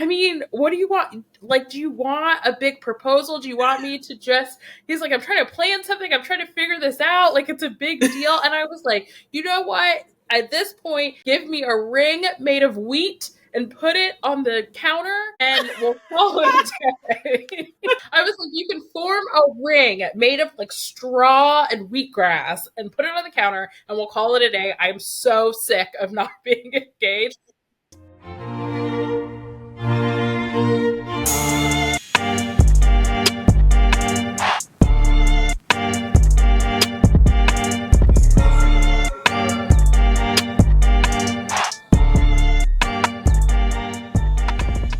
I mean, what do you want? Like, do you want a big proposal? Do you want me to just, he's like, I'm trying to plan something. I'm trying to figure this out. Like, it's a big deal. And I was like, you know what? At this point, give me a ring made of wheat and put it on the counter and we'll call it a day. I was like, you can form a ring made of like straw and wheatgrass and put it on the counter and we'll call it a day. I'm so sick of not being engaged.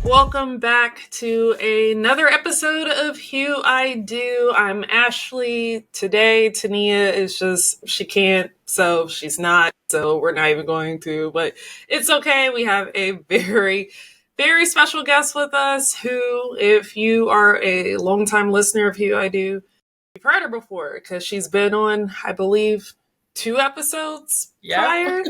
Welcome back to another episode of Hue I Do. I'm Ashleigh. Today, Toniah is just, she can't, so she's not, so we're not even going to, but it's okay. We have a very, very special guest with us who, if you are a longtime listener of Hue I Do, you've heard her before because she's been on, I believe, 2 episodes prior.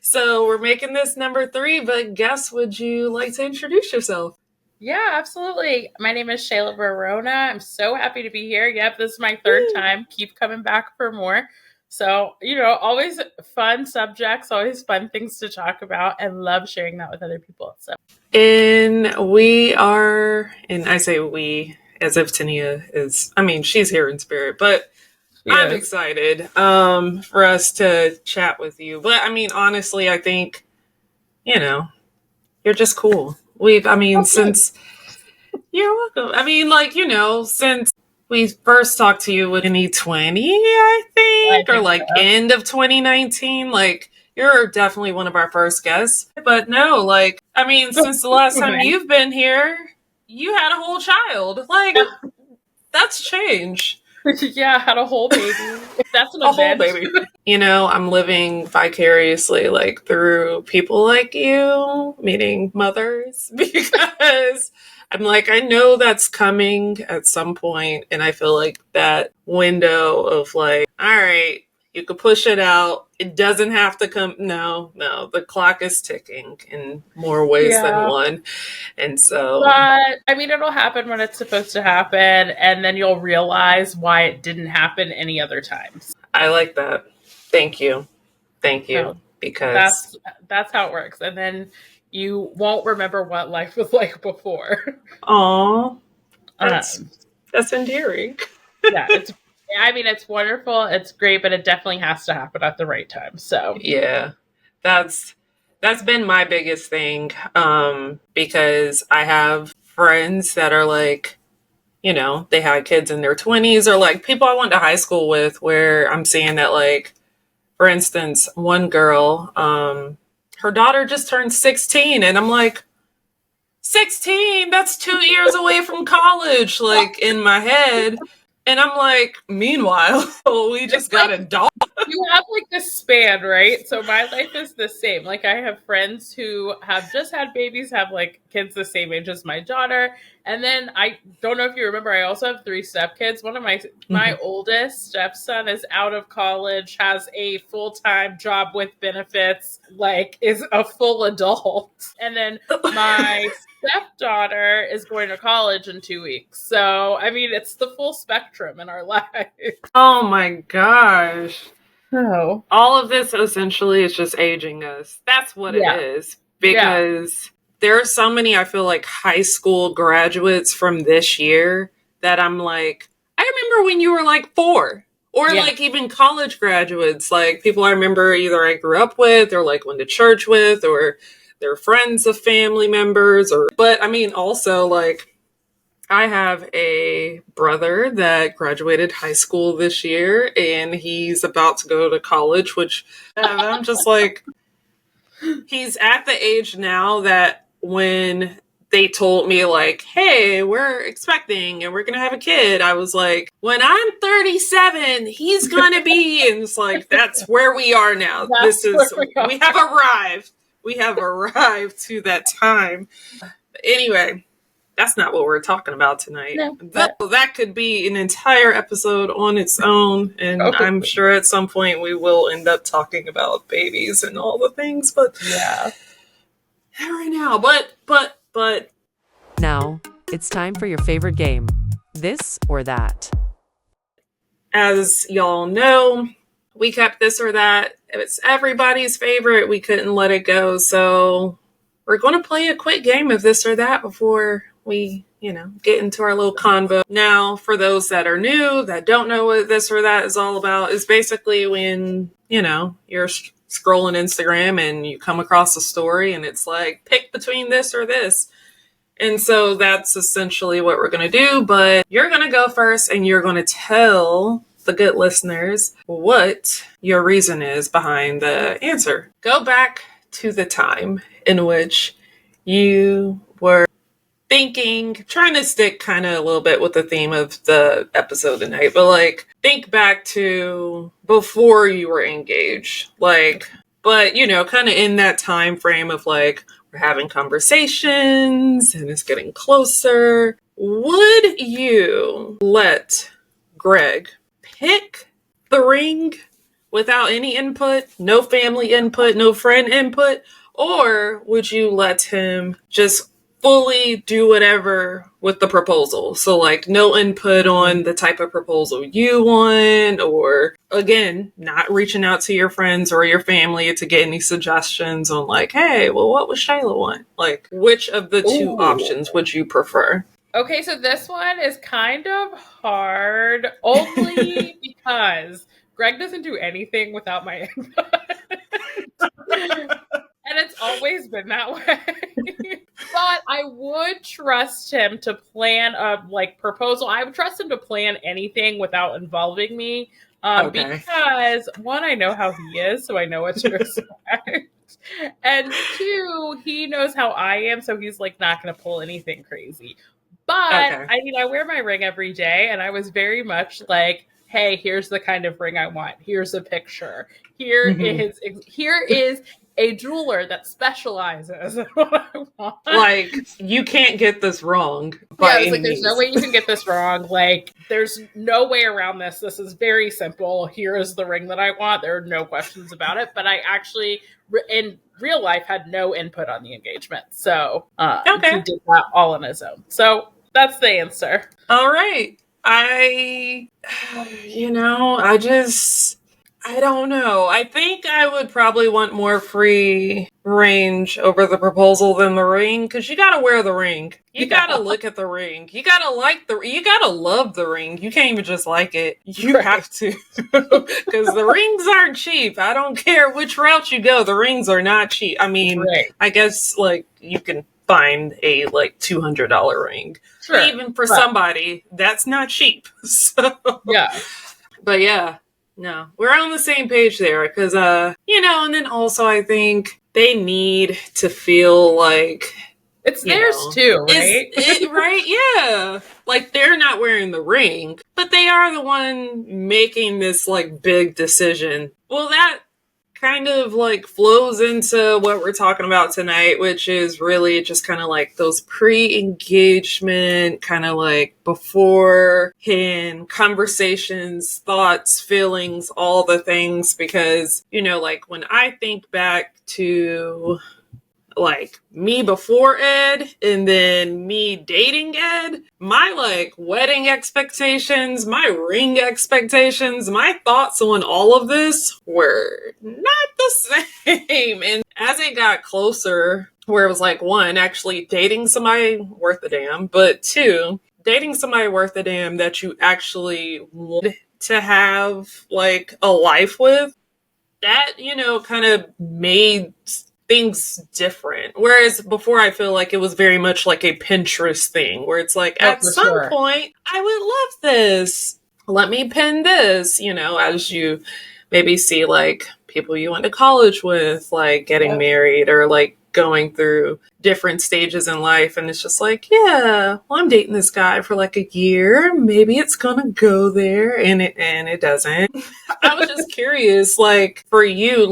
So we're making this number 3, but guess, would you like to introduce yourself? Yeah, absolutely. My name is Shayla Varona. I'm so happy to be here. Yep, this is my 3rd time. Keep coming back for more. So, always fun subjects, always fun things to talk about, and love sharing that with other people. So, and we are, and I say we as if Toniah is, she's here in spirit, but I'm excited for us to chat with you. But honestly, I think, you're just cool. Since you're welcome. Since we first talked to you in 2020, I think or end of 2019, you're definitely one of our first guests. But no, since the last time you've been here, you had a whole child. That's change. Yeah, I had a whole baby. That's an event. Whole baby. I'm living vicariously through people like you, meeting mothers, because I'm I know that's coming at some point, and I feel like that window of all right, you could push it out. It doesn't have to come. No, the clock is ticking in more ways than one. And so, but it'll happen when it's supposed to happen, and then you'll realize why it didn't happen any other times. I like that. Thank you. So, because that's how it works. And then you won't remember what life was like before. Aw, that's endearing. Yeah, it's wonderful. It's great, but it definitely has to happen at the right time. So yeah, that's been my biggest thing. Because I have friends that are they had kids in their 20s, or people I went to high school with, where I'm seeing that for instance, one girl, her daughter just turned 16, and I'm 16? That's 2 years away from college, in my head. And I'm meanwhile, we just got a dog. You have this span, right? So my life is the same. I have friends who have just had babies, have kids the same age as my daughter. And then I don't know if you remember, I also have 3 stepkids. One of my oldest stepson is out of college, has a full-time job with benefits, is a full adult. And then my stepdaughter is going to college in 2 weeks. So, it's the full spectrum in our life. Oh my gosh. Oh. All of this essentially is just aging us. That's what it is. Because there are so many, I feel high school graduates from this year that I'm I remember when you were 4. Or even college graduates, people I remember either I grew up with or went to church with, or they're friends of family members, but also I have a brother that graduated high school this year, and he's about to go to college, which I'm just he's at the age now that when they told me hey, we're expecting and we're going to have a kid, I was when I'm 37, he's going to be, and it's that's where we are now. We have arrived. We have arrived to that time. Anyway, that's not what we're talking about tonight. No, that could be an entire episode on its own, and I'm sure at some point we will end up talking about babies and all the things, but yeah, not right now. But But now it's time for your favorite game, This or That. As y'all know, we kept This or That. It's everybody's favorite. We couldn't let it go. So we're going to play a quick game of This or That before we, get into our little convo. Now, for those that are new, that don't know what This or That is all about, is basically when, you're scrolling Instagram and you come across a story and it's like, pick between this or this. And so that's essentially what we're going to do. But you're going to go first and you're going to tell the good listeners what your reason is behind the answer. Go back to the time in which you were thinking, trying to stick kind of a little bit with the theme of the episode tonight, but think back to before you were engaged, but kind of in that time frame of we're having conversations and it's getting closer. Would you let Greg pick the ring without any input, no family input, no friend input, or would you let him just fully do whatever with the proposal? So no input on the type of proposal you want, or again, not reaching out to your friends or your family to get any suggestions on hey, well, what would Shayla want? Which of the two options would you prefer? Okay, so this one is kind of hard only because Greg doesn't do anything without my input. And it's always been that way. But I would trust him to plan a proposal. I would trust him to plan anything without involving me. Because one, I know how he is, so I know what to expect. And two, he knows how I am, so he's not going to pull anything crazy. But I wear my ring every day, and I was very much hey, here's the kind of ring I want. Here's a picture. Here is a jeweler that specializes in what I want. You can't get this wrong. There's no way you can get this wrong. There's no way around this. This is very simple. Here is the ring that I want. There are no questions about it. But I actually, in real life, had no input on the engagement. So he did that all on his own. So that's the answer. All right. I don't know. I think I would probably want more free range over the proposal than the ring, because you gotta wear the ring. You gotta look at the ring. You gotta you gotta love the ring. You can't even just like it. You have to. Because the rings aren't cheap. I don't care which route you go. The rings are not cheap. I mean, I guess you can find a $200 ring. Sure. Even for somebody, that's not cheap. So but yeah. No, we're on the same page there because, and then also I think they need to feel it's theirs too, right? Right? Yeah. They're not wearing the ring, but they are the one making this big decision. Well, that kind of flows into what we're talking about tonight, which is really just kind of those pre-engagement kind of beforehand conversations, thoughts, feelings, all the things. Because when I think back to me before Ed and then me dating Ed, my wedding expectations, my ring expectations, my thoughts on all of this were not the same. And as it got closer, where it was one, actually dating somebody worth a damn, but two, dating somebody worth a damn that you actually want to have a life with, that, kind of made things different. Whereas before, I feel it was very much a Pinterest thing, where it's at some point, I would love this. Let me pin this, as you maybe see people you went to college with, getting married or going through different stages in life. And it's just well, I'm dating this guy for a year. Maybe it's gonna go there. And it doesn't. I was just curious, for you,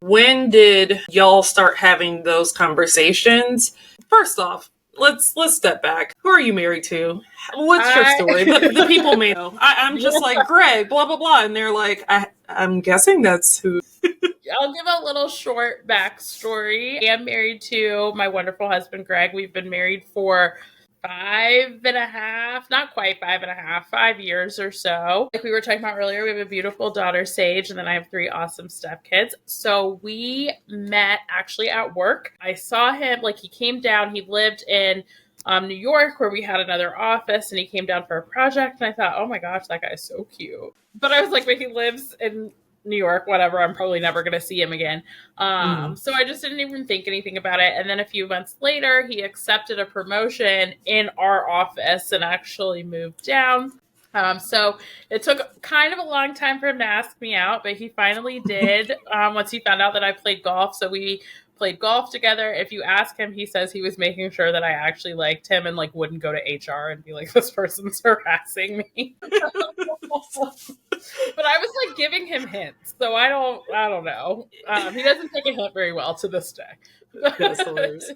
when did y'all start having those conversations? First off, let's step back. Who are you married to? What's your story? The people may know. I'm just like, Greg, blah, blah, blah. And they're like, I'm guessing that's who. I'll give a little short backstory. I am married to my wonderful husband, Greg. We've been married for 5.5, not quite 5.5, 5 years or so. Like we were talking about earlier, we have a beautiful daughter, Sage, and then I have 3 awesome stepkids. So we met actually at work. I saw him, like he came down, he lived in New York where we had another office, and he came down for a project, and I thought, oh my gosh, that guy's so cute. But I was like, but he lives in New York, whatever, I'm probably never going to see him again. So I just didn't even think anything about it. And then a few months later, he accepted a promotion in our office and actually moved down. So it took kind of a long time for him to ask me out, but he finally did once he found out that I played golf. So we played golf together. If you ask him, he says he was making sure that I actually liked him and like wouldn't go to HR and be like, this person's harassing me. But I was like giving him hints, so I don't know. He doesn't take a hint very well to this day. That's hilarious.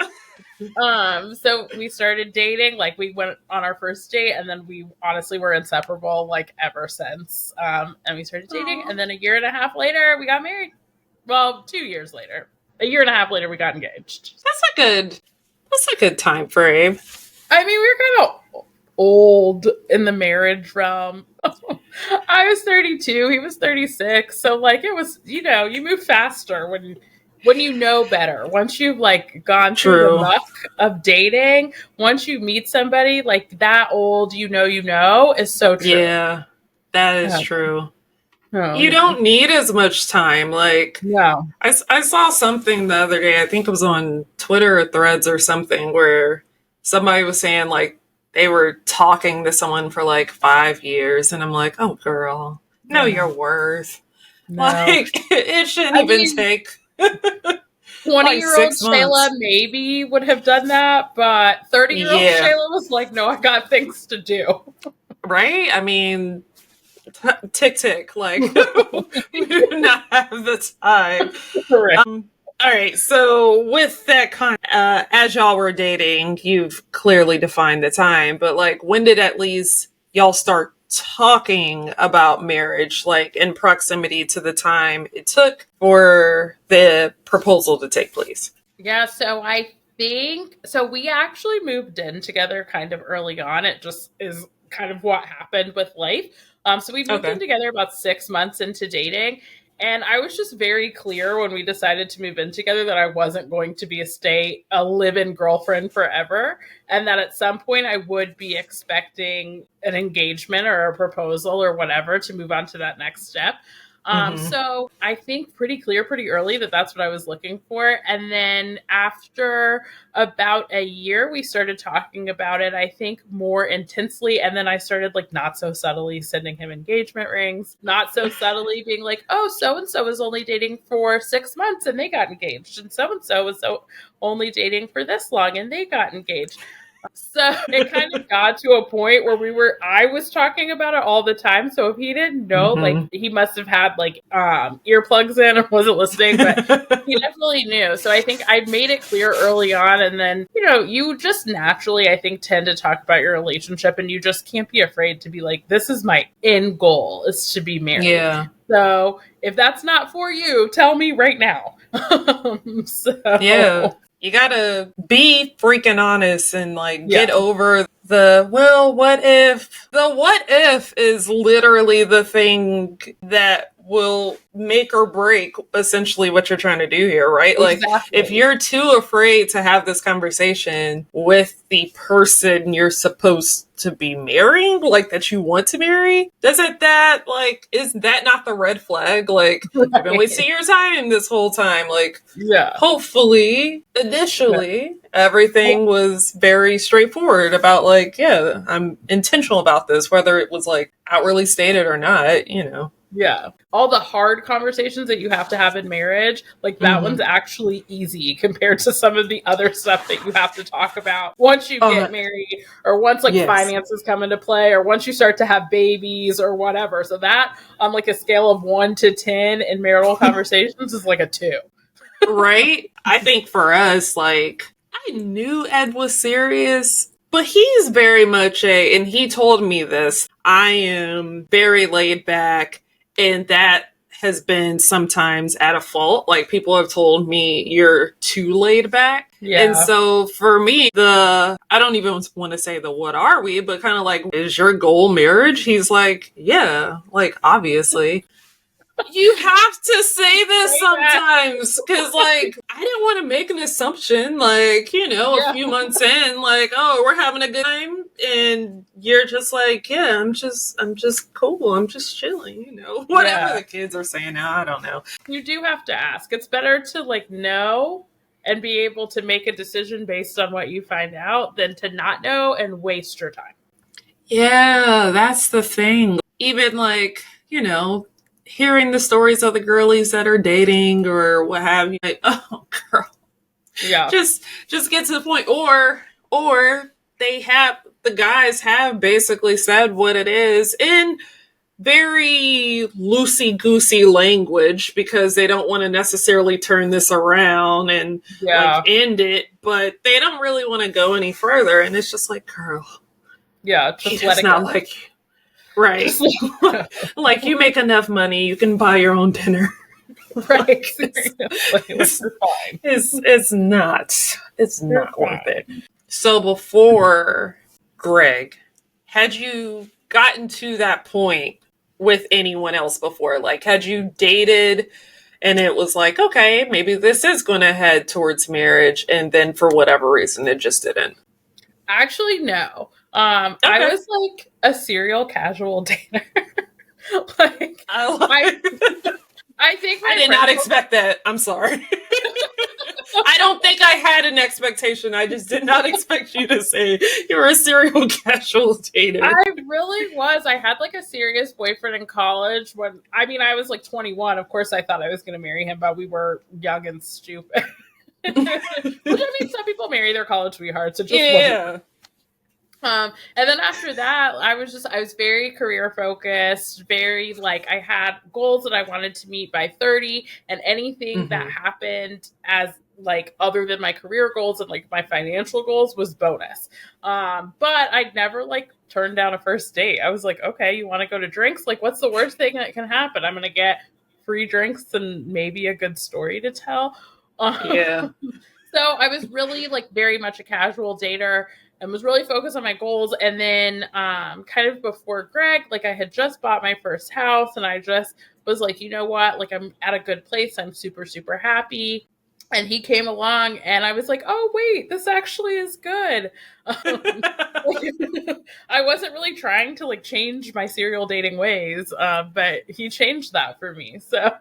So we started dating, like we went on our first date, and then we honestly were inseparable like ever since. And we started dating, and then a year and a half later, we got married. Well, 2 years later. A year and a half later, we got engaged. That's a good time frame. I mean, we were kind of old in the marriage realm. I was 32, he was 36. So like it was, you move faster when you know better. Once you've like gone through the muck of dating, once you meet somebody like that old, is so true. Yeah, that is true. Oh, you don't need as much time. Like, no. I saw something the other day, I think it was on Twitter or Threads or something, where somebody was saying like they were talking to someone for like 5 years, and I'm like, oh girl, know your worth. No. Like it shouldn't even take 20-year-old Shayla maybe would have done that, but 30-year-old Shayla was like, no, I got things to do. Right? I mean, tick, like, we do not have the time. Correct. All right, so with that as y'all were dating, you've clearly defined the time, but like, when did at least y'all start talking about marriage, like in proximity to the time it took for the proposal to take place? Yeah, so I think, we actually moved in together kind of early on. It just is kind of what happened with life. So we moved in together about 6 months into dating. And I was just very clear when we decided to move in together that I wasn't going to be a live-in girlfriend forever. And that at some point I would be expecting an engagement or a proposal or whatever to move on to that next step. So I think pretty early that that's what I was looking for. And then after about a year, we started talking about it, I think more intensely. And then I started like not so subtly sending him engagement rings, not so subtly being like, oh, so-and-so was only dating for 6 months and they got engaged. And so-and-so was only dating for this long and they got engaged. So it kind of got to a point where I was talking about it all the time. So if he didn't know, like he must have had like earplugs in or wasn't listening, but he definitely knew. So I think I made it clear early on. And then, you just naturally, I think, tend to talk about your relationship, and you just can't be afraid to be like, this is my end goal, is to be married. Yeah. So if that's not for you, tell me right now. Yeah. You gotta be freaking honest and like get over the, well, what if? The what if is literally the thing that will make or break essentially what you're trying to do here, right? Exactly. Like if you're too afraid to have this conversation with the person you're supposed to be marrying, like that you want to marry, is that not the red flag? Like you've been wasting your time this whole time. Like hopefully initially everything was very straightforward about like, I'm intentional about this, whether it was like outwardly stated or not, Yeah. All the hard conversations that you have to have in marriage, like that one's actually easy compared to some of the other stuff that you have to talk about once you get married, or once finances come into play, or once you start to have babies or whatever. So that on like a scale of 1 to 10 in marital conversations is like a 2. Right? I think for us, like I knew Ed was serious, but he's very much and he told me this, I am very laid back, and that has been sometimes at a fault. Like, people have told me you're too laid back. Yeah. And so for me, I don't even want to say the what are we, but kind of like, is your goal marriage? He's like, yeah, like, obviously. You have to say this sometimes, because, like, I didn't want to make an assumption, like, a few months in, like, oh, we're having a good time, and you're just like, yeah, I'm just cool, I'm just chilling, whatever the kids are saying now, I don't know. You do have to ask. It's better to, like, know and be able to make a decision based on what you find out than to not know and waste your time. Yeah, that's the thing. Even, like, hearing the stories of the girlies that are dating or what have you, like, oh, girl. Yeah. Just get to the point. Or the guys have basically said what it is in very loosey-goosey language, because they don't want to necessarily turn this around and like end it, but they don't really want to go any further. And it's just like, girl. Yeah, just let it go. Not like you. Right. Like, you make enough money, you can buy your own dinner. Right. It's fine. It's not worth it. So before Greg, had you gotten to that point with anyone else before? Like, had you dated and it was like, okay, maybe this is going to head towards marriage, and then for whatever reason it just didn't? Actually, no. I was like a serial casual dater. Like, I think I did not expect that. I'm sorry. I don't think I had an expectation. I just did not expect you to say you were a serial casual dater. I really was. I had like a serious boyfriend in college when, I was like 21. Of course, I thought I was going to marry him, but we were young and stupid. Which, some people marry their college sweethearts. It just wasn't. And then after that, I was very career focused, very like, I had goals that I wanted to meet by 30, and anything that happened as like other than my career goals and like my financial goals was bonus. But I'd never like turned down a first date. I was like, okay, you want to go to drinks? Like, what's the worst thing that can happen? I'm going to get free drinks and maybe a good story to tell. Yeah. So I was really like very much a casual dater and was really focused on my goals. And then kind of before Greg, like, I had just bought my first house, and I just was like, you know what? Like, I'm at a good place. I'm super, super happy. And he came along, and I was like, oh, wait, this actually is good. I wasn't really trying to like change my serial dating ways, but he changed that for me. So.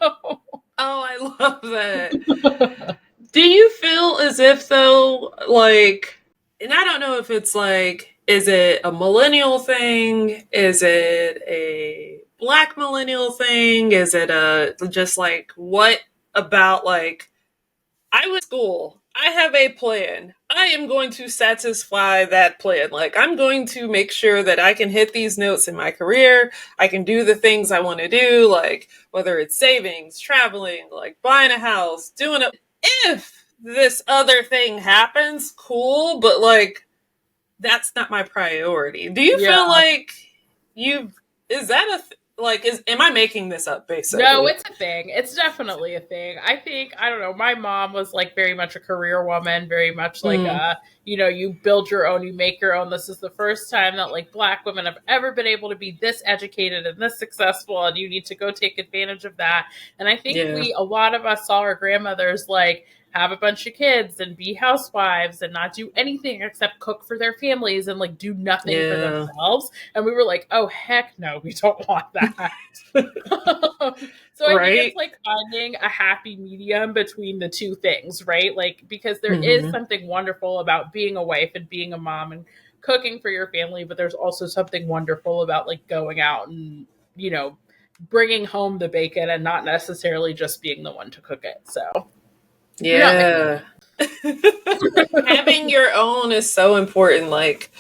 Oh, I love that. Do you feel as if, though, like, and I don't know if it's like, is it a millennial thing? Is it a Black millennial thing? Is it just like, what about, like, I was in school, I have a plan, I am going to satisfy that plan. Like, I'm going to make sure that I can hit these notes in my career. I can do the things I want to do, like whether it's savings, traveling, like buying a house, doing it. If this other thing happens, cool, but like, that's not my priority. Do you feel like is that am I making this up, basically? No, it's a thing. It's definitely a thing. I think, I don't know, my mom was like very much a career woman, very much like, you build your own, you make your own. This is the first time that like Black women have ever been able to be this educated and this successful, and you need to go take advantage of that. And I think a lot of us saw our grandmothers like have a bunch of kids and be housewives and not do anything except cook for their families and like do nothing for themselves. And we were like, oh, heck no, we don't want that. So I think it's like finding a happy medium between the two things, right? Like, because there is something wonderful about being a wife and being a mom and cooking for your family, but there's also something wonderful about like going out and, bringing home the bacon and not necessarily just being the one to cook it. So. Yeah. Having your own is so important. Like,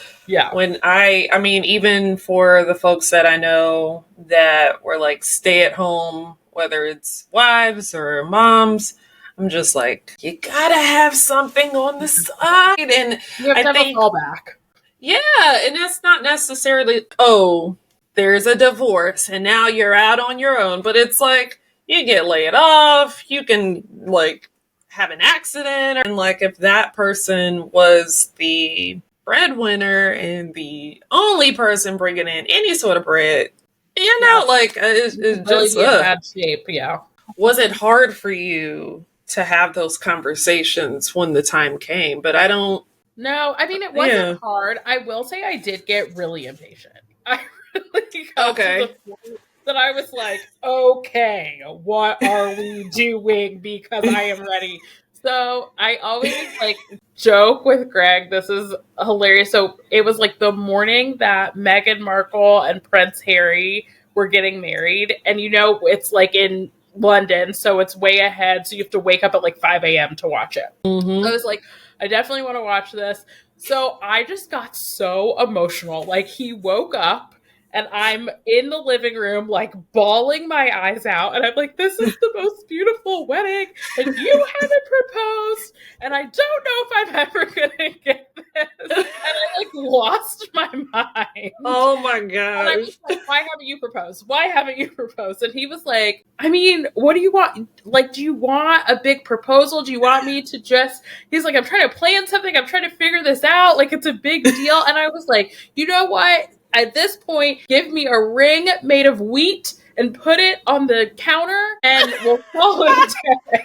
when I mean, even for the folks that I know that were like stay at home, whether it's wives or moms, I'm just like, you gotta have something on the side. And You have to have a fallback. Yeah, and that's not necessarily, oh, there's a divorce and now you're out on your own. But it's like, you get laid off, you can like have an accident, and like if that person was the breadwinner and the only person bringing in any sort of bread, you know, like it's really just be in bad shape. Yeah. Was it hard for you to have those conversations when the time came? But I don't. No, I mean, it wasn't hard. I will say I did get really impatient. I really got to the point that I was like, okay, what are we doing? Because I am ready. So I always like joke with Greg. This is hilarious. So it was like the morning that Meghan Markle and Prince Harry were getting married. And you know, it's like in London, so it's way ahead. So you have to wake up at like 5 a.m. to watch it. Mm-hmm. So I was like, I definitely want to watch this. So I just got so emotional. Like he woke up and I'm in the living room, like bawling my eyes out. And I'm like, this is the most beautiful wedding. And you haven't proposed. And I don't know if I'm ever going to get this. And I like lost my mind. Oh my gosh. And I was like, why haven't you proposed? Why haven't you proposed? And he was like, I mean, what do you want? Like, do you want a big proposal? Do you want me to just, he's like, I'm trying to plan something. I'm trying to figure this out. Like, it's a big deal. And I was like, you know what? At this point, give me a ring made of wheat and put it on the counter and we'll call it a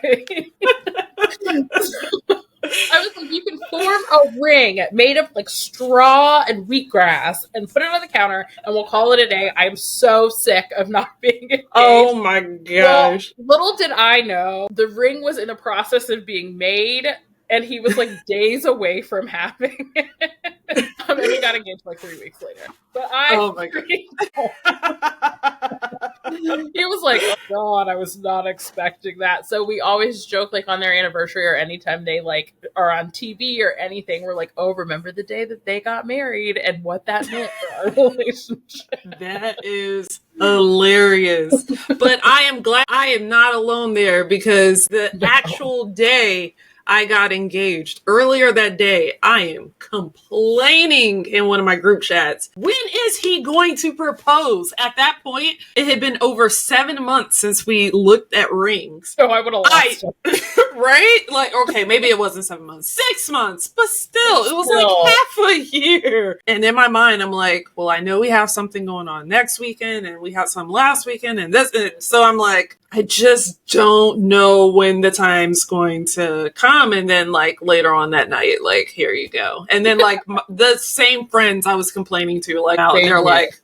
day. I was like, you can form a ring made of like straw and wheatgrass and put it on the counter and we'll call it a day. I'm so sick of not being engaged. Oh my gosh. Well, little did I know, the ring was in the process of being made and he was like days away from having it. And we got engaged like 3 weeks later. But oh my god. He was like, oh god, I was not expecting that. So we always joke like on their anniversary or anytime they like are on TV or anything, we're like, oh, remember the day that they got married and what that meant for our relationship. That is hilarious. But I am glad I am not alone there because the actual day I got engaged, earlier that day, I am complaining in one of my group chats. When is he going to propose? At that point, it had been over 7 months since we looked at rings. So I would have lost it. Right? Like, okay, maybe it wasn't 7 months, 6 months, but still, it was like half a year. And in my mind, I'm like, well, I know we have something going on next weekend and we had some last weekend and this. And so I'm like, I just don't know when the time's going to come. And then like later on that night, like, here you go. And then like the same friends I was complaining to, like, they're like,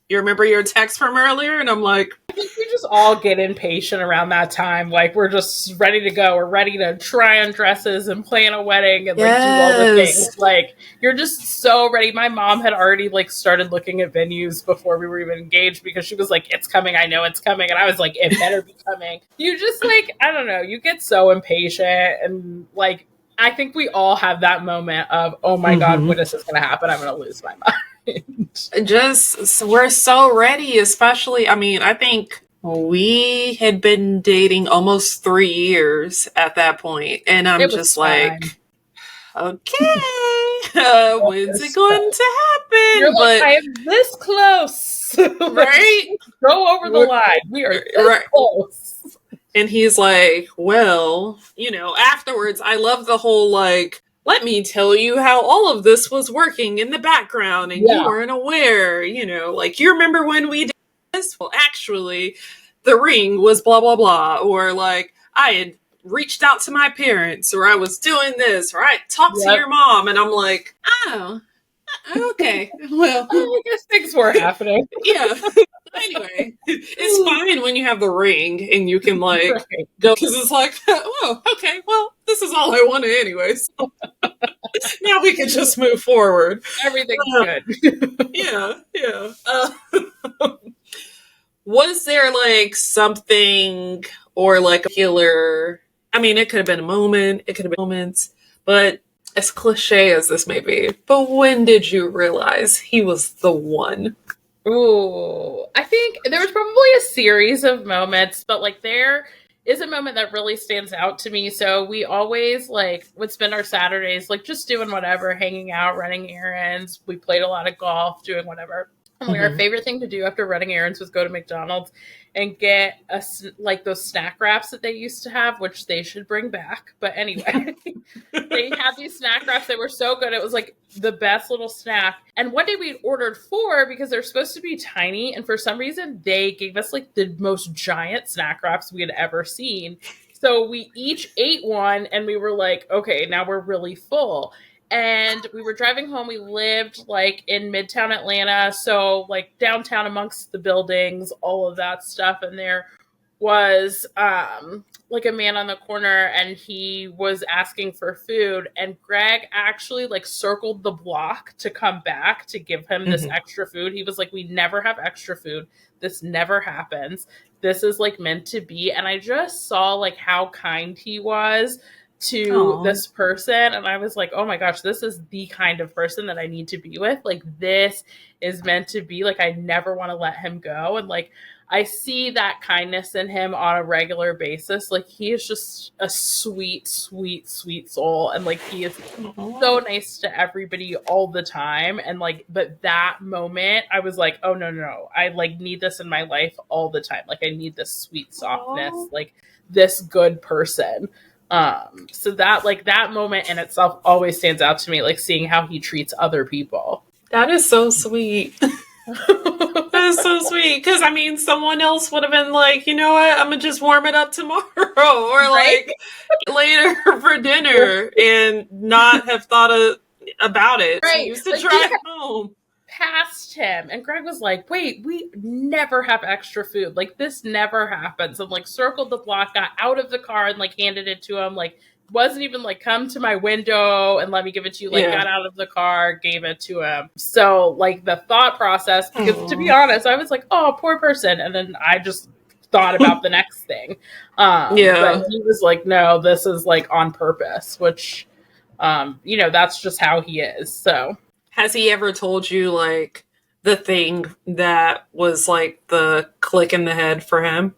you remember your text from earlier? And I'm like, I think we just all get impatient around that time. Like we're just ready to go. We're ready to try on dresses and plan a wedding and like do all the things. Like you're just so ready. My mom had already like started looking at venues before we were even engaged because she was like, it's coming. I know it's coming. And I was like, it better be coming. You just like, I don't know. You get so impatient and like, I think we all have that moment of, oh my God, when is this going to happen? I'm going to lose my mind. Just we're so ready, especially I mean I think we had been dating almost 3 years at that point and I'm just like okay when's it going to happen? You're like, I am this close. Right? Go over the line. We are this close. And he's like, well, you know, afterwards I love the whole like, let me tell you how all of this was working in the background and you weren't aware, you know, like you remember when we did this? Well, actually, the ring was blah, blah, blah. Or like I had reached out to my parents or I was doing this or I talked to your mom. And I'm like, oh, okay. Well, I guess things were happening. Yeah. Anyway, it's fine when you have the ring and you can like go because it's like, oh, okay, well, this is all I wanted anyways. So now we can just move forward. Everything's good. Yeah. Was there like something or like a killer? I mean, it could have been a moment, it could have been moments, but as cliche as this may be, but when did you realize he was the one? Ooh, I think there was probably a series of moments, but like there is a moment that really stands out to me. So we always like would spend our Saturdays like just doing whatever, hanging out, running errands. We played a lot of golf, doing whatever. And like our favorite thing to do after running errands was go to McDonald's and get like those snack wraps that they used to have, which they should bring back. But anyway, they had these snack wraps that were so good. It was like the best little snack. And one day we ordered 4 because they're supposed to be tiny. And for some reason, they gave us like the most giant snack wraps we had ever seen. So we each ate one and we were like, okay, now we're really full. And we were driving home. We lived like in Midtown Atlanta. So like downtown amongst the buildings, all of that stuff. And there was like a man on the corner and he was asking for food. And Greg actually like circled the block to come back to give him this extra food. He was like, we never have extra food. This never happens. This is like meant to be. And I just saw like how kind he was to this person, and I was like, oh my gosh, this is the kind of person that I need to be with. Like, this is meant to be. Like, I never want to let him go. And like, I see that kindness in him on a regular basis. Like, he is just a sweet, sweet, sweet soul. And like, he is so nice to everybody all the time. And like, but that moment, I was like, oh no, I like need this in my life all the time. Like, I need this sweet softness, like this good person. So that like that moment in itself always stands out to me, like seeing how he treats other people. That is so sweet. That is so sweet. Because I mean, someone else would have been like, you know what, I'm gonna just warm it up tomorrow, or like later for dinner, and not have thought about it. Right. So used to like, drive home past him, and Greg was like, wait, we never have extra food, like this never happens, and like circled the block, got out of the car and like handed it to him, like wasn't even like come to my window and let me give it to you, like got out of the car, gave it to him. So like the thought process, because to be honest, I was like, oh, poor person, and then I just thought about the next thing. But he was like, no, this is like on purpose, which you know, that's just how he is. So has he ever told you, like, the thing that was, like, the click in the head for him?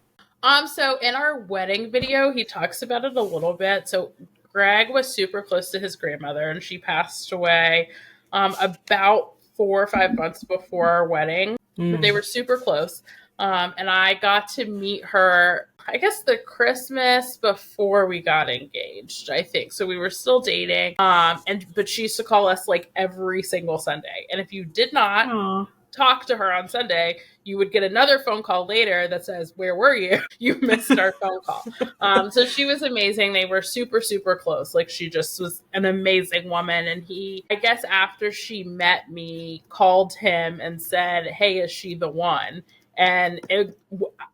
So in our wedding video, he talks about it a little bit. So Greg was super close to his grandmother, and she passed away about 4 or 5 months before our wedding. But they were super close. And I got to meet her, I guess, the Christmas before we got engaged, I think. So we were still dating. But she used to call us like every single Sunday. And if you did not talk to her on Sunday, you would get another phone call later that says, where were you? You missed our phone call. So she was amazing. They were super, super close. Like, she just was an amazing woman. And he, I guess after she met me, called him and said, hey, is she the one? And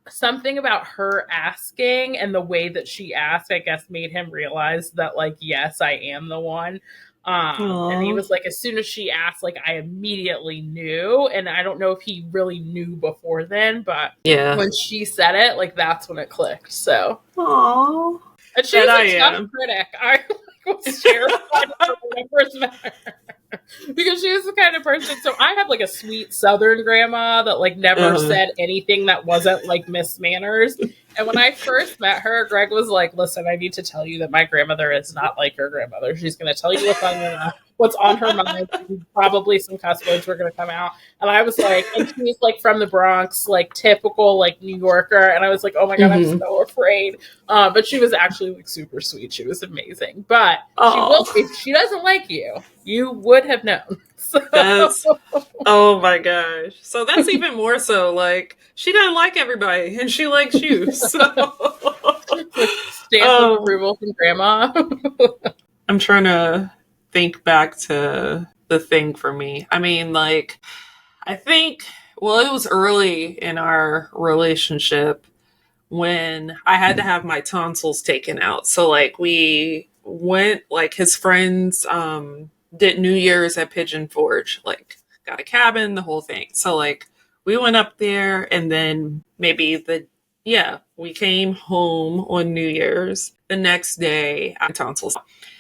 something about her asking and the way that she asked, I guess, made him realize that, like, yes, I am the one. And he was like, as soon as she asked, like, I immediately knew. And I don't know if he really knew before then, but when she said it, like, that's when it clicked. So, and she was a tough critic. I was terrified of remembers better. Because she was the kind of person, so I had like a sweet Southern grandma that like never said anything that wasn't like Miss Manners. And when I first met her, Greg was like, listen, I need to tell you that my grandmother is not like your grandmother. She's going to tell you what's on her mind. Probably some cuss words were going to come out. And I was like, and she was like from the Bronx, like typical like New Yorker. And I was like, oh my God, I'm so afraid. But she was actually like super sweet. She was amazing. But she will, if she doesn't like you, you would have known. So. Oh my gosh. So that's even more so, like, she doesn't like everybody and she likes you. So stamp of approval from grandma. I'm trying to think back to the thing for me. I mean, like, I think, well, it was early in our relationship when I had to have my tonsils taken out. So like we went, like, his friends did New Year's at Pigeon Forge, like got a cabin, the whole thing. So like we went up there, and then we came home on New Year's. The next day, I had tonsils.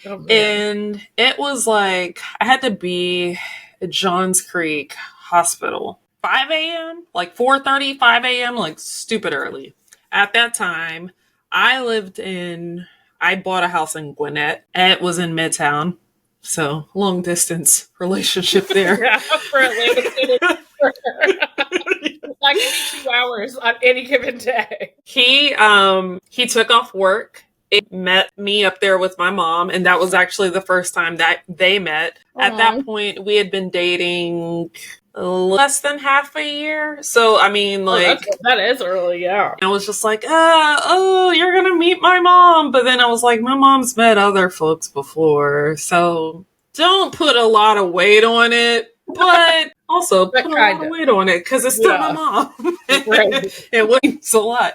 And it was like, I had to be at Johns Creek Hospital. 5 a.m., like 4:30, 5 a.m., like stupid early. At that time, I bought a house in Gwinnett. It was in Midtown. So long distance relationship there. Yeah, for Atlanta City. Like any 2 hours on any given day. He took off work. It met me up there with my mom, and that was actually the first time that they met. At that point, we had been dating less than half a year. So, I mean, like... that is early, yeah. I was just like, you're gonna meet my mom. But then I was like, my mom's met other folks before, so don't put a lot of weight on it. But also put a lot of weight on it, because it's still my mom. Right. It weighs a lot.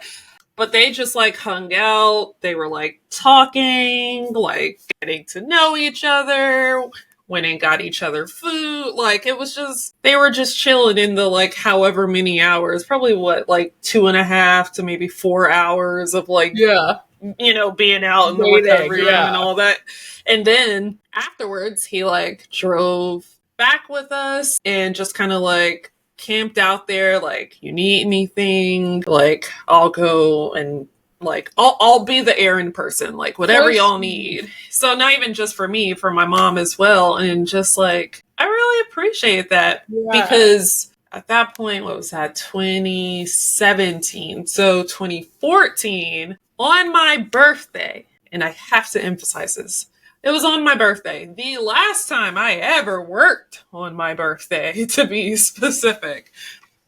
But they just like hung out. They were like talking, like getting to know each other, went and got each other food. Like it was just, they were just chilling in the like however many hours, probably like 2.5 to maybe 4 hours of like, you know, being out in the recovery room and all that. And then afterwards he like drove back with us and just kind of like camped out there, like, you need anything, like I'll go and like I'll be the errand person, like whatever y'all need. So not even just for me, for my mom as well. And just like I really appreciate that because at that point, what was that, 2017, so 2014 on my birthday, and I have to emphasize this, it was on my birthday. The last time I ever worked on my birthday, to be specific.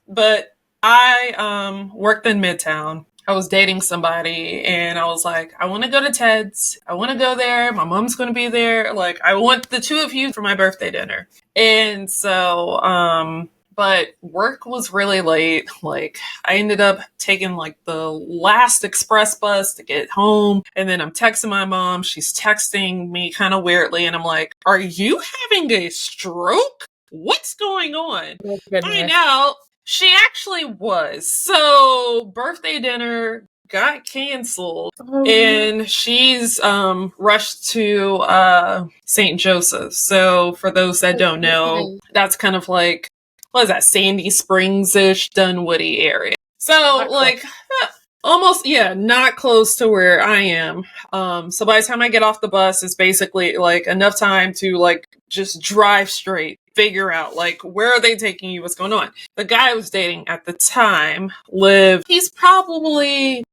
But I worked in Midtown. I was dating somebody and I was like, I want to go to Ted's. I want to go there. My mom's going to be there. Like, I want the two of you for my birthday dinner. And so, but work was really late. Like, I ended up taking like the last express bus to get home. And then I'm texting my mom. She's texting me kind of weirdly. And I'm like, are you having a stroke? What's going on? Find out she actually was. So birthday dinner got canceled. And she's rushed to St. Joseph. So for those that don't know, that's kind of like, what is that, Sandy Springs-ish, Dunwoody area. So, like, almost, not close to where I am. So by the time I get off the bus, it's basically, like, enough time to, like, just drive straight, figure out, like, where are they taking you, what's going on. The guy I was dating at the time he's probably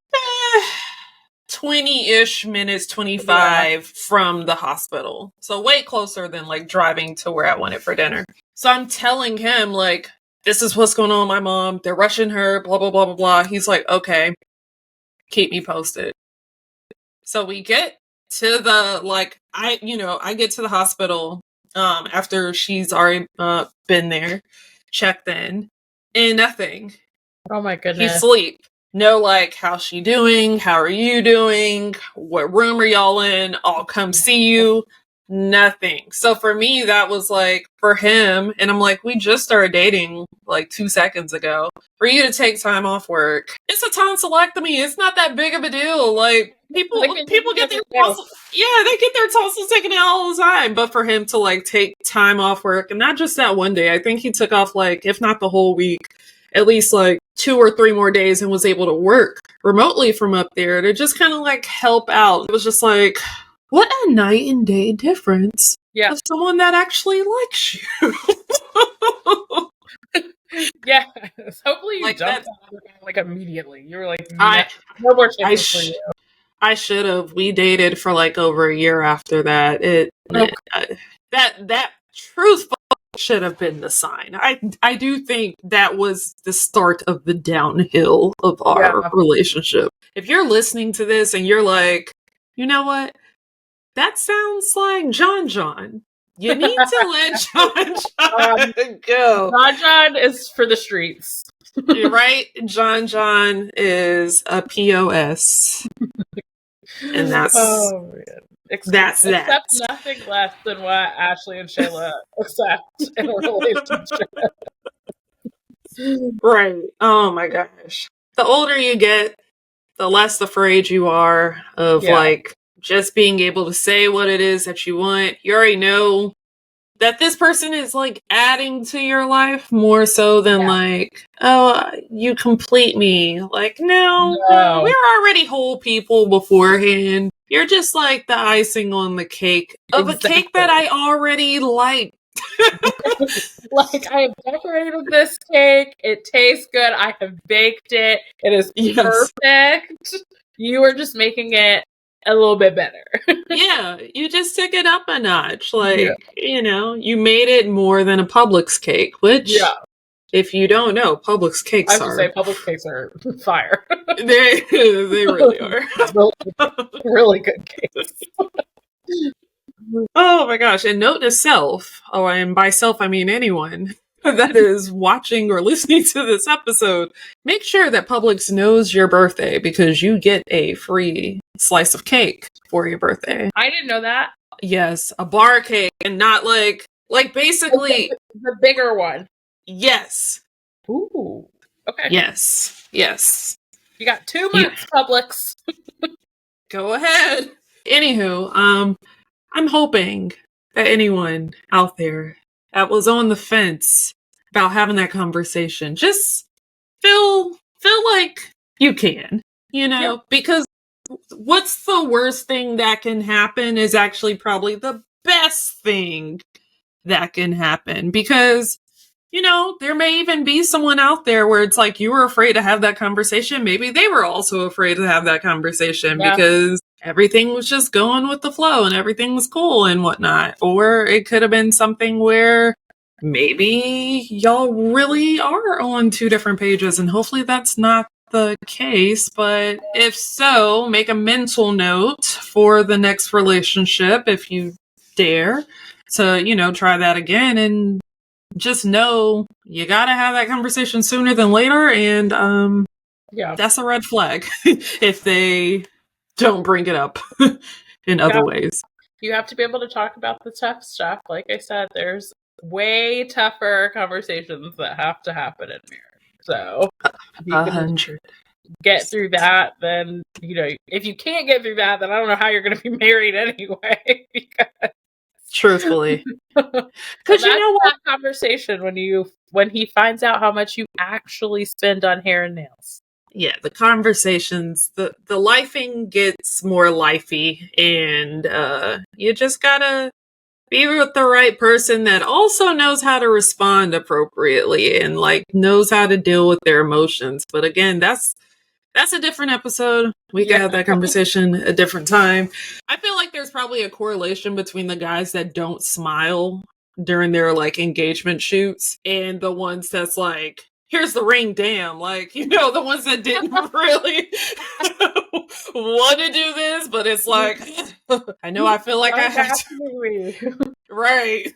20-ish minutes, 25 from the hospital. So way closer than, like, driving to where I wanted for dinner. So I'm telling him, like, this is what's going on with my mom. They're rushing her, blah, blah, blah, blah, blah. He's like, okay, keep me posted. So we get to the, like, I get to the hospital after she's already been there, checked in, and nothing. Oh, my goodness. He's asleep. No, like, how's she doing? How are you doing? What room are y'all in? I'll come see you. Nothing. So for me, that was like, for him, and I'm like, we just started dating like 2 seconds ago. For you to take time off work, it's a tonsillectomy. It's not that big of a deal. Like, people get their tonsils, they get their tonsils taken out all the time. But for him to like take time off work, and not just that one day, I think he took off like, if not the whole week, at least like 2 or 3 more days, and was able to work remotely from up there to just kind of like help out. It was just like, what a night and day difference of someone that actually likes you. Yes. Hopefully you like jumped on like immediately. You were like, no more chances for you. I should have. We dated for like over a year after that. That truthfully should have been the sign. I do think that was the start of the downhill of our relationship. If you're listening to this and you're like, you know what? That sounds like John. You need to let John go. John is for the streets. You're right. John is a POS. And that's Except nothing less than what Ashleigh and Shayla accept in a relationship. Right. Oh my gosh. The older you get, the less afraid you are of like just being able to say what it is that you want. You already know that this person is like adding to your life more so than like, oh, you complete me. Like, no, we're already whole people beforehand. You're just like the icing on the cake of a cake that I already like. Like, I have decorated this cake. It tastes good. I have baked it. It is perfect. You are just making it a little bit better. Yeah, you just took it up a notch. Like, you know, you made it more than a Publix cake, which, if you don't know, Publix cakes I should say Publix cakes are fire. They really are. Really good cakes. Oh my gosh. And note to self, and by self I mean anyone that is watching or listening to this episode, make sure that Publix knows your birthday because you get a free slice of cake for your birthday. I didn't know that. Yes, a bar cake and not like basically the bigger one. Yes. Ooh. Okay. Yes. You got 2 months, Publix. Go ahead. Anywho, I'm hoping that anyone out there that was on the fence about having that conversation just feel like you can, you know, because what's the worst thing that can happen is actually probably the best thing that can happen, because you know, there may even be someone out there where it's like you were afraid to have that conversation. Maybe they were also afraid to have that conversation because everything was just going with the flow and everything was cool and whatnot. Or it could have been something where maybe y'all really are on 2 different pages, and hopefully that's not the case. But if so, make a mental note for the next relationship if you dare to, you know, try that again, and just know you gotta have that conversation sooner than later, and that's a red flag if they don't bring it up in other ways. You have to be able to talk about the tough stuff. Like I said, there's way tougher conversations that have to happen in marriage. So if you can get through that, then, you know, if you can't get through that, then I don't know how you're going to be married anyway. Because truthfully, because you know what, that conversation when he finds out how much you actually spend on hair and nails. Yeah, the conversations, the lifing gets more lifey, and you just gotta be with the right person that also knows how to respond appropriately and like knows how to deal with their emotions. But again, that's a different episode. We can have that conversation a different time. I feel like there's probably a correlation between the guys that don't smile during their like engagement shoots and the ones that's like, here's the ring, damn. Like, you know, the ones that didn't really want to do this, but it's like, I know I feel like I have to. Right.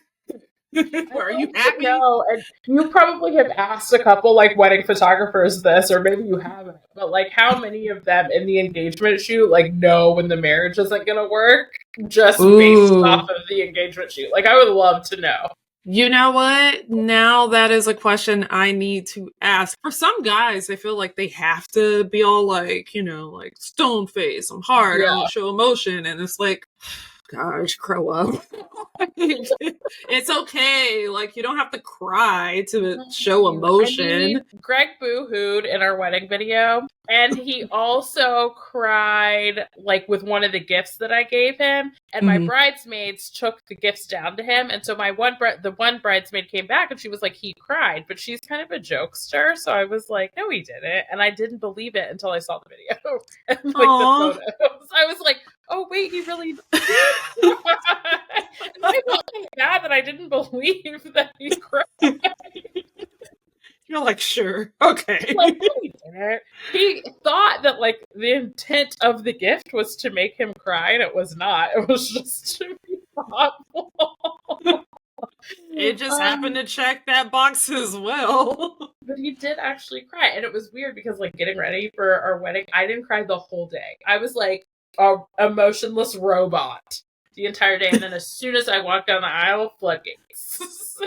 Are you happy? No, and you probably have asked a couple like wedding photographers this, or maybe you haven't. But like, how many of them in the engagement shoot like know when the marriage isn't gonna work just based off of the engagement shoot? Like, I would love to know. You know what? Now that is a question I need to ask. For some guys, I feel like they have to be all like, you know, like stone face. I'm hard. I don't show emotion, and it's like, gosh, grow up. It's okay. Like, you don't have to cry to show emotion. I mean, Greg boo-hooed in our wedding video, and he also cried like with one of the gifts that I gave him, and my bridesmaids took the gifts down to him, and so the one bridesmaid came back and she was like, he cried, but she's kind of a jokester, so I was like, no, he didn't, and I didn't believe it until I saw the video and like the photos. I was like, oh wait, he really I felt bad that I didn't believe that he cried. You're like, sure, okay. Like, no, he didn't. He thought that like the intent of the gift was to make him cry, and it was not. It was just to be thoughtful. It just happened to check that box as well. But he did actually cry, and it was weird because like getting ready for our wedding, I didn't cry the whole day. I was like a emotionless robot the entire day, and then as soon as I walked down the aisle, floodgates.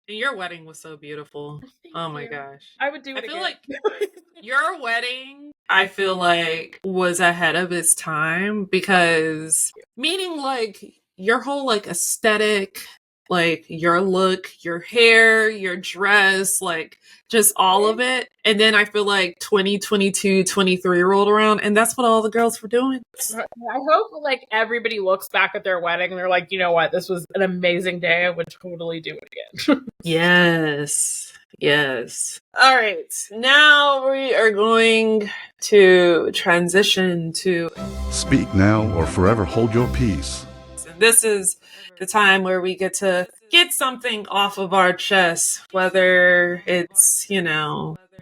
Your wedding was so beautiful. Oh my gosh. I would do it again. I feel like your wedding, I feel like, was ahead of its time, because meaning like your whole like aesthetic like your look, your hair, your dress, like just all of it. And then I feel like 20, 22, 23 rolled around, and that's what all the girls were doing. I hope like everybody looks back at their wedding and they're like, you know what, this was an amazing day. I would totally do it again. Yes. Yes. All right. Now we are going to transition to Speak now or forever hold your peace. this is the time where we get to get something off of our chest, whether it's,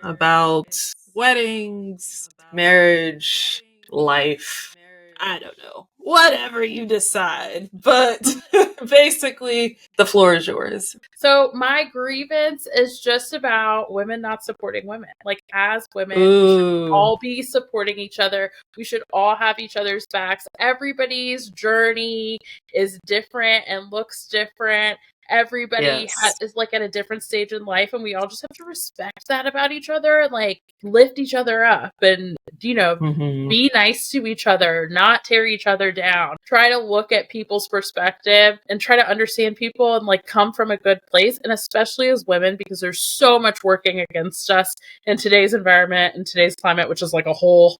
about weddings, marriage, life. I don't know. Whatever you decide. But basically, the floor is yours. So my grievance is just about women not supporting women. Like, as women, we should all be supporting each other. We should all have each other's backs. Everybody's journey is different and looks different. Everybody is like at a different stage in life, and we all just have to respect that about each other and like lift each other up and, be nice to each other, not tear each other down. Try to look at people's perspective and try to understand people and like come from a good place. And especially as women, because there's so much working against us in today's environment and today's climate, which is like a whole,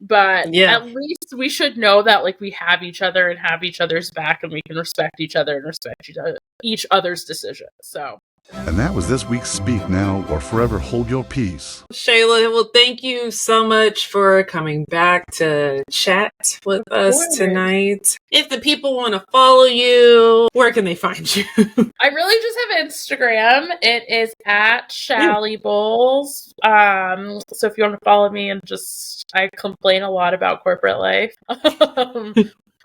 but at least we should know that like we have each other and have each other's back, and we can respect each other and respect each other's decisions. So. And that was this week's Speak Now or Forever Hold Your Peace. Shayla, well, thank you so much for coming back to chat with us tonight. If the people want to follow you, where can they find you? I really just have Instagram. It is at Shayla Varona. So if you want to follow me, and I complain a lot about corporate life.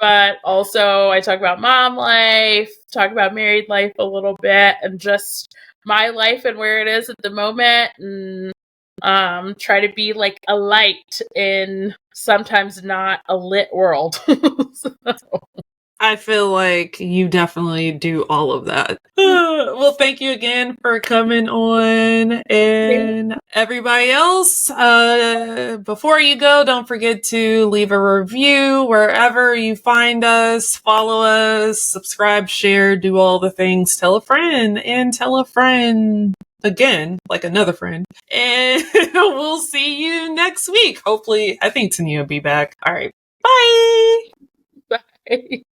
But also I talk about mom life, talk about married life a little bit, and just my life and where it is at the moment, and try to be like a light in sometimes not a lit world. So. I feel like you definitely do all of that. Well, thank you again for coming on. And everybody else, before you go, don't forget to leave a review wherever you find us. Follow us, subscribe, share, do all the things. Tell a friend and tell a friend again, like another friend. And we'll see you next week. Hopefully, I think Toniah will be back. All right. Bye. Bye.